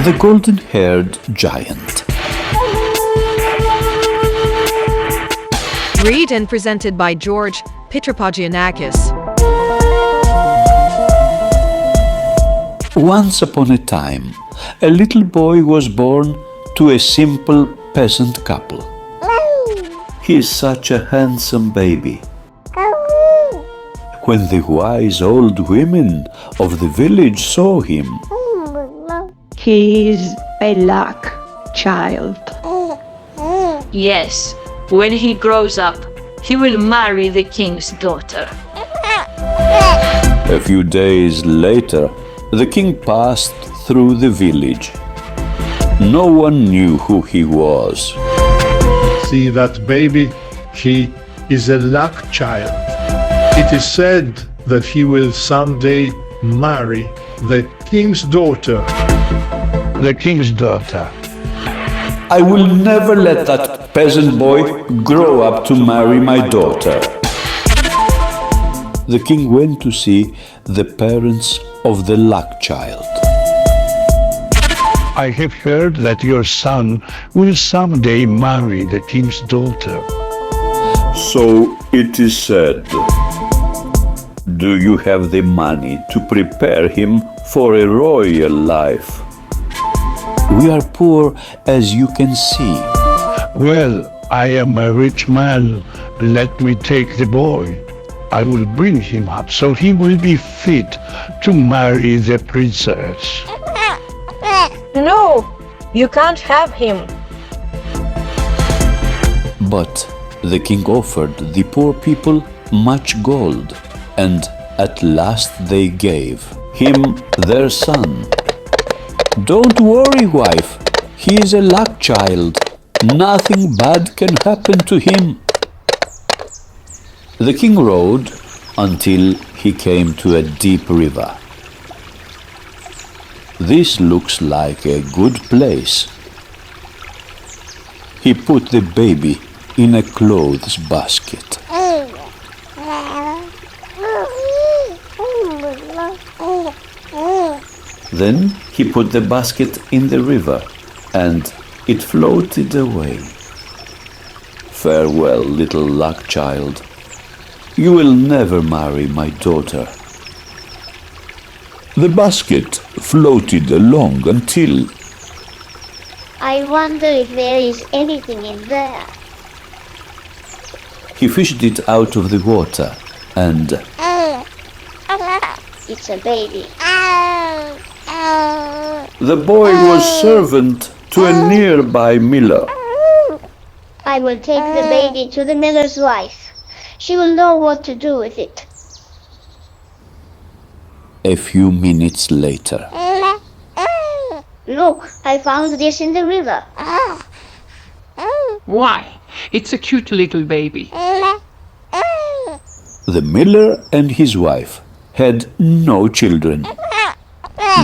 The golden-haired giant. Read and presented by George Pitropogiannakis. Once upon a time, a little boy was born to a simple peasant couple. He is such a handsome baby. When the wise old women of the village saw him, He is a luck child. Yes, when he grows up, he will marry the king's daughter. a few days later, the king passed through the village. No one knew who he was. See that baby? He is a luck child. It is said that he will someday marry the king's daughter. The king's daughter. I will never let that peasant boy grow up to marry my daughter. The king went to see the parents of the luck child. I have heard that your son will someday marry the king's daughter. So it is said. Do you have the money to prepare him for a royal life? We are poor, as you can see. Well, I am a rich man. Let me take the boy. I will bring him up so he will be fit to marry the princess. No, you can't have him. But the king offered the poor people much gold, and at last they gave him their son. Don't worry, wife. He is a luck child. Nothing bad can happen to him. The king rode until he came to a deep river. This looks like a good place. He put the baby in a clothes basket. Then he put the basket in the river, and it floated away. Farewell, little luck child. You will never marry my daughter. The basket floated along until... I wonder if there is anything in there. He fished it out of the water, and... It's a baby. The boy was servant to a nearby miller. I will take the baby to the miller's wife. She will know what to do with it. A few minutes later. Look, I found this in the river. Why? It's a cute little baby. The miller and his wife had no children.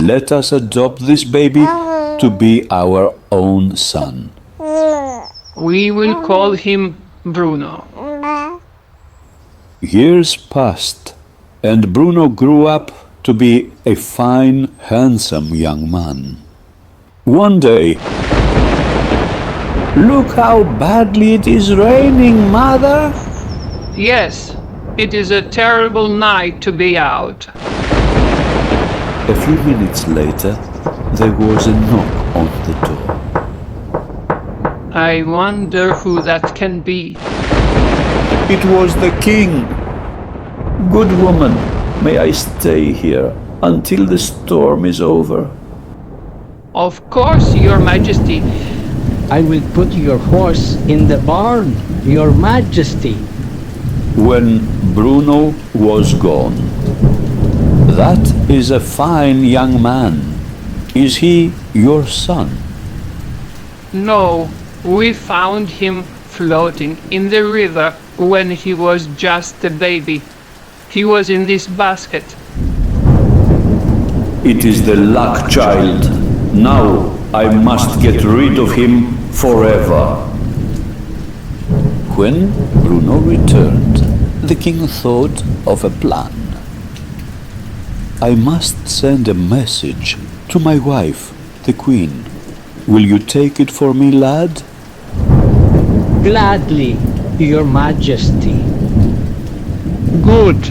Let us adopt this baby to be our own son. We will call him Bruno. Years passed, and Bruno grew up to be a fine, handsome young man. One day, look how badly it is raining, mother. Yes, it is a terrible night to be out. A few minutes later, there was a knock on the door. I wonder who that can be. It was the king. Good woman, may I stay here until the storm is over? Of course, Your Majesty. I will put your horse in the barn, Your Majesty. When Bruno was gone. That is a fine young man. Is he your son? No, we found him floating in the river when he was just a baby. He was in this basket. It is the luck child. Now I must get rid of him forever. When Bruno returned, the king thought of a plan. I must send a message to my wife, the queen. Will you take it for me, lad? Gladly, Your Majesty. Good.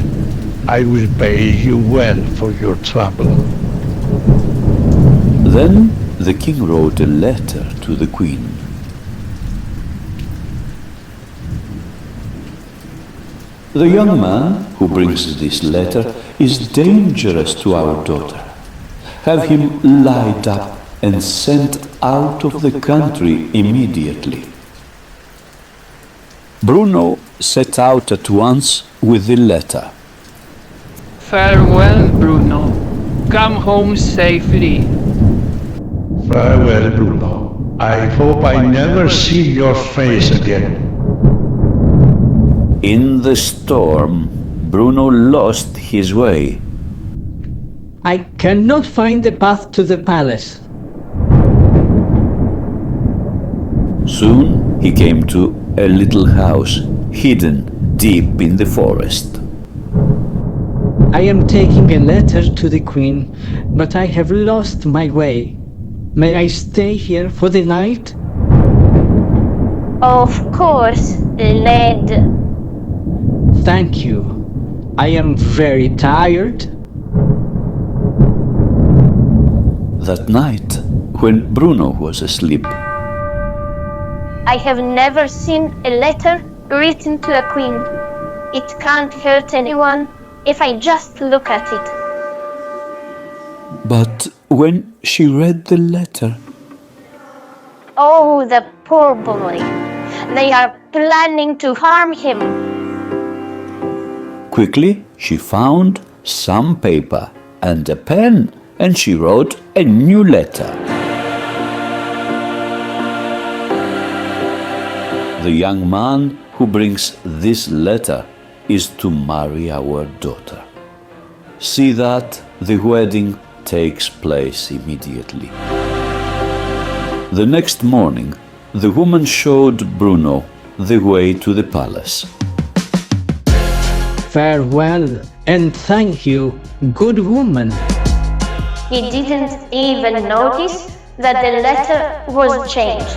I will pay you well for your trouble. Then the king wrote a letter to the queen. The young man who brings this letter is dangerous to our daughter. Have him lied up and sent out of the country immediately. Bruno set out at once with the letter. Farewell, Bruno. Come home safely. Farewell, Bruno. I hope I never see your face again. In the storm, Bruno lost his way. I cannot find the path to the palace. Soon he came to a little house hidden deep in the forest. I am taking a letter to the queen, but I have lost my way. May I stay here for the night? Of course, lad. Thank you. I am very tired. That night, when Bruno was asleep, I have never seen a letter written to a queen. It can't hurt anyone if I just look at it. but when she read the letter, Oh, the poor boy. They are planning to harm him. quickly she found some paper and a pen, and she wrote a new letter. The young man who brings this letter is to marry our daughter. See that the wedding takes place immediately. The next morning, the woman showed Bruno the way to the palace. Farewell, and thank you, good woman. He didn't even notice that the letter was changed.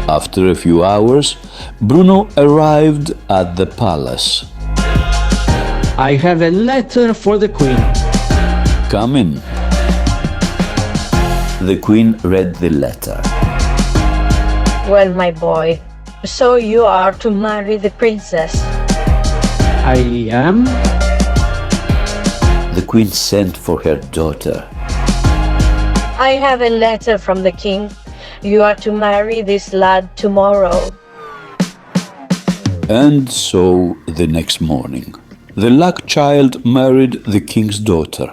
After a few hours, Bruno arrived at the palace. I have a letter for the queen. Come in. The queen read the letter. Well, my boy, so you are to marry the princess. I am? The queen sent for her daughter. I have a letter from the king. You are to marry this lad tomorrow. And so the next morning, the luck child married the king's daughter.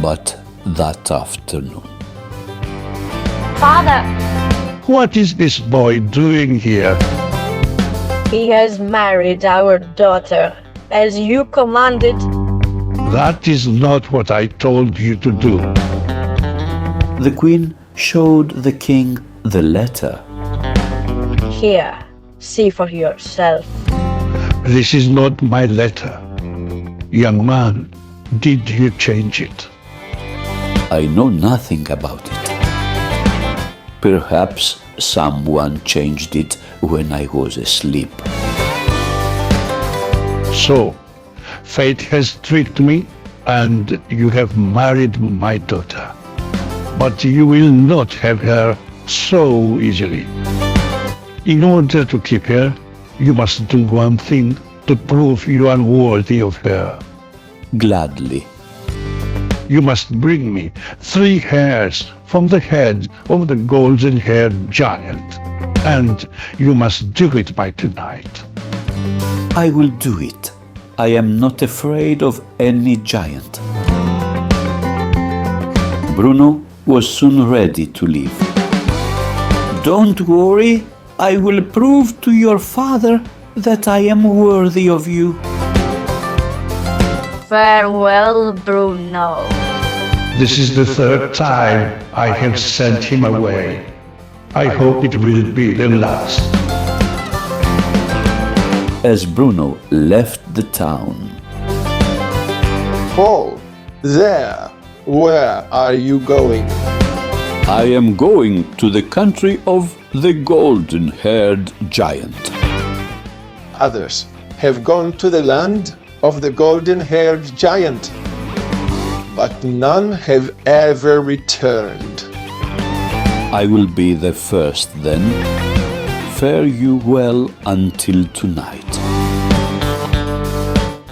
But that afternoon, Father, What is this boy doing here? He has married our daughter, as you commanded. That is not what I told you to do. the queen showed the king the letter. Here, see for yourself. This is not my letter. Young man, did you change it? I know nothing about it. Perhaps someone changed it when I was asleep. So, fate has tricked me, and you have married my daughter. But you will not have her so easily. In order to keep her, you must do one thing to prove you are worthy of her. Gladly. You must bring me 3 hairs from the head of the golden-haired giant, and you must do it by tonight. I will do it. I am not afraid of any giant. Bruno was soon ready to leave. Don't worry, I will prove to your father that I am worthy of you. Farewell, Bruno. This is the 3rd time I have sent him away. I hope it will be the last. As Bruno left the town, Paul, there, where are you going? I am going to the country of the golden-haired giant. Others have gone to the land of the golden-haired giant, but none have ever returned. I will be the first then. Fare you well until tonight.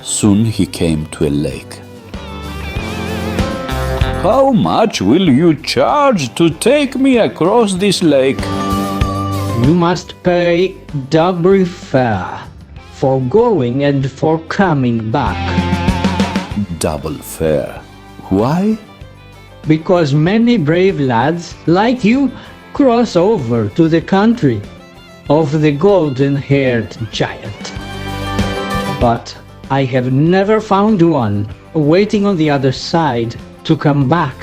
Soon he came to a lake. How much will you charge to take me across this lake? You must pay double fare for going and for coming back. Double fare. Why? Because many brave lads like you cross over to the country of the golden-haired giant. But I have never found one waiting on the other side to come back.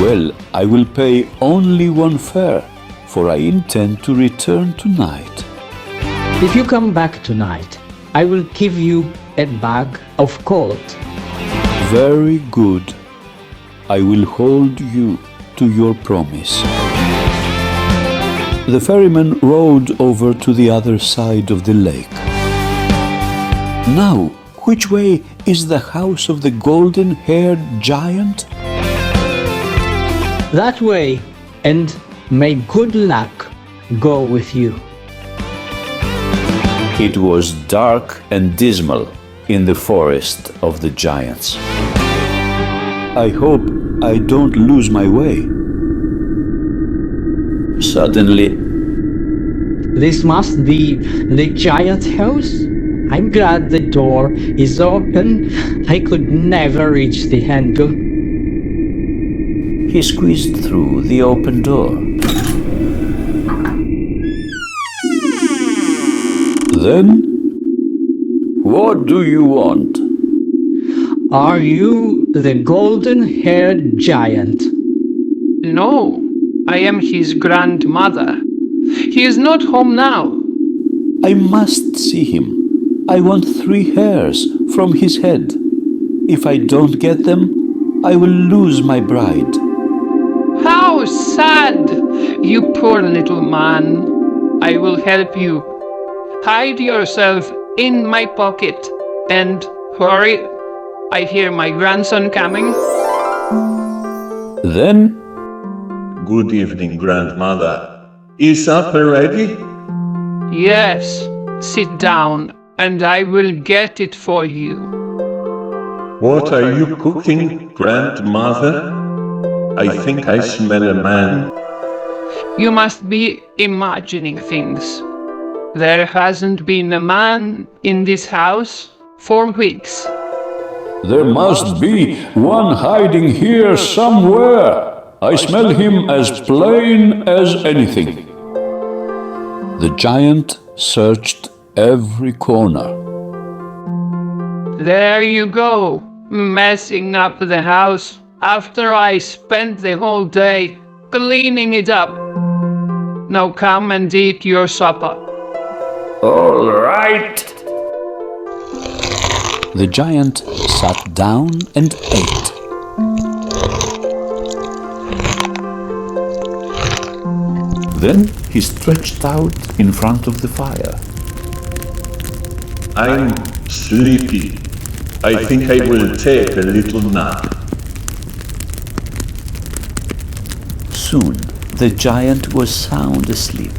Well, I will pay only one fare, for I intend to return tonight. If you come back tonight, I will give you a bag of gold. Very good. I will hold you to your promise. The ferryman rowed over to the other side of the lake. Now, which way is the house of the golden-haired giant? That way, and may good luck go with you. It was dark and dismal in the forest of the giants. I hope I don't lose my way. Suddenly, this must be the giant house. I'm glad the door is open. I could never reach the handle. he squeezed through the open door. Then, what do you want? Are you the golden-haired giant? No, I am his grandmother. He is not home now. I must see him. I want 3 hairs from his head. If I don't get them, I will lose my bride. How sad! You poor little man. I will help you. Hide yourself in my pocket and hurry. I hear my grandson coming. Then, Good evening, grandmother. Is supper ready? Yes, sit down and I will get it for you. What are you cooking, grandmother? I think I smell a man. You must be imagining things. There hasn't been a man in this house for weeks. there must be one hiding here somewhere. I smell him as plain as anything. The giant searched every corner. There you go, messing up the house after I spent the whole day cleaning it up. Now come and eat your supper. All right. The giant sat down and ate. Then he stretched out in front of the fire. I'm sleepy. I think I will take a little nap. Soon the giant was sound asleep.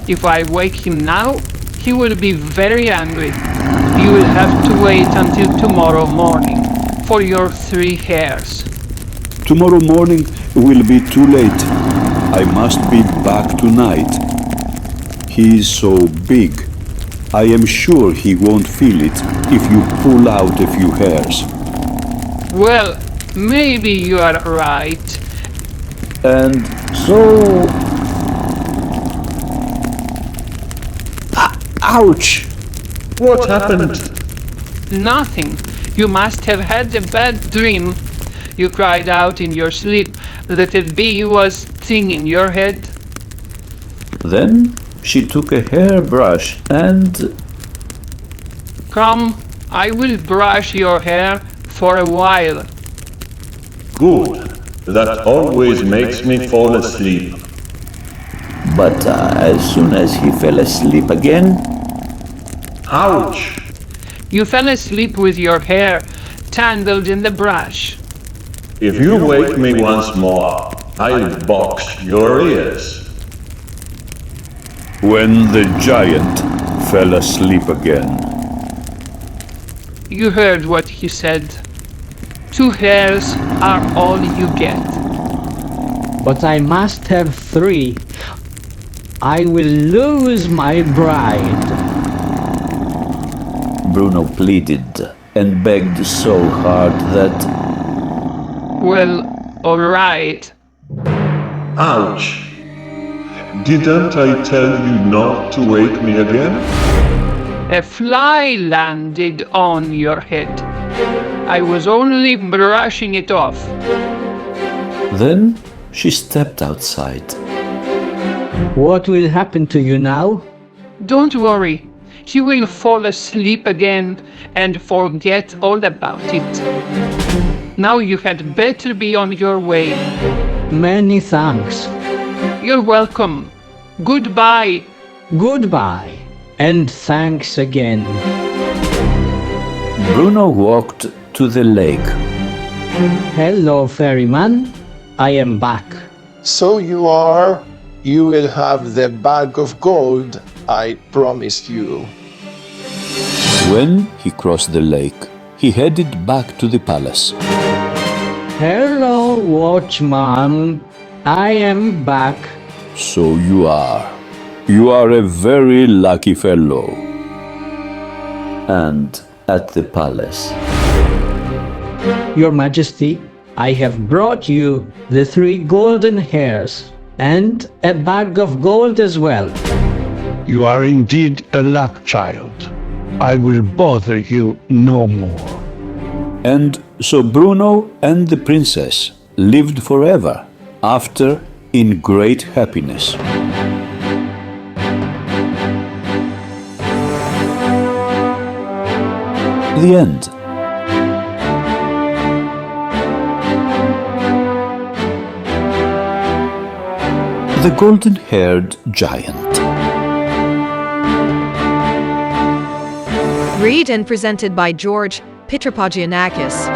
If I wake him now, he will be very angry. You will have to wait until tomorrow morning for your 3 hairs. Tomorrow morning will be too late. I must be back tonight. He is so big. I am sure he won't feel it if you pull out a few hairs. Well, maybe you are right. And so... Ouch! What happened? Nothing. You must have had a bad dream. You cried out in your sleep that a bee was stinging your head. Then she took a hairbrush and... Come, I will brush your hair for a while. Good. That always makes me fall asleep. But as soon as he fell asleep again... Ouch! You fell asleep with your hair tangled in the brush. If you wake me once more, I'll box your ears. When the giant fell asleep again. You heard what he said. 2 hairs are all you get. But I must have 3. I will lose my bride. Bruno pleaded and begged so hard that... Well, all right. Ouch! Didn't I tell you not to wake me again? A fly landed on your head. I was only brushing it off. Then she stepped outside. What will happen to you now? Don't worry. She will fall asleep again and forget all about it. Now you had better be on your way. Many thanks. You're welcome. Goodbye. Goodbye. And thanks again. Bruno walked to the lake. Hello, ferryman. I am back. So you are. You will have the bag of gold I promised you. When he crossed the lake, he headed back to the palace. Hello, watchman. I am back. So you are. You are a very lucky fellow. And at the palace. Your Majesty, I have brought you the 3 golden hairs and a bag of gold as well. You are indeed a luck child. I will bother you no more. And so Bruno and the princess lived forever after in great happiness. The end. The golden-haired giant. Read and presented by George Pitropogiannakis.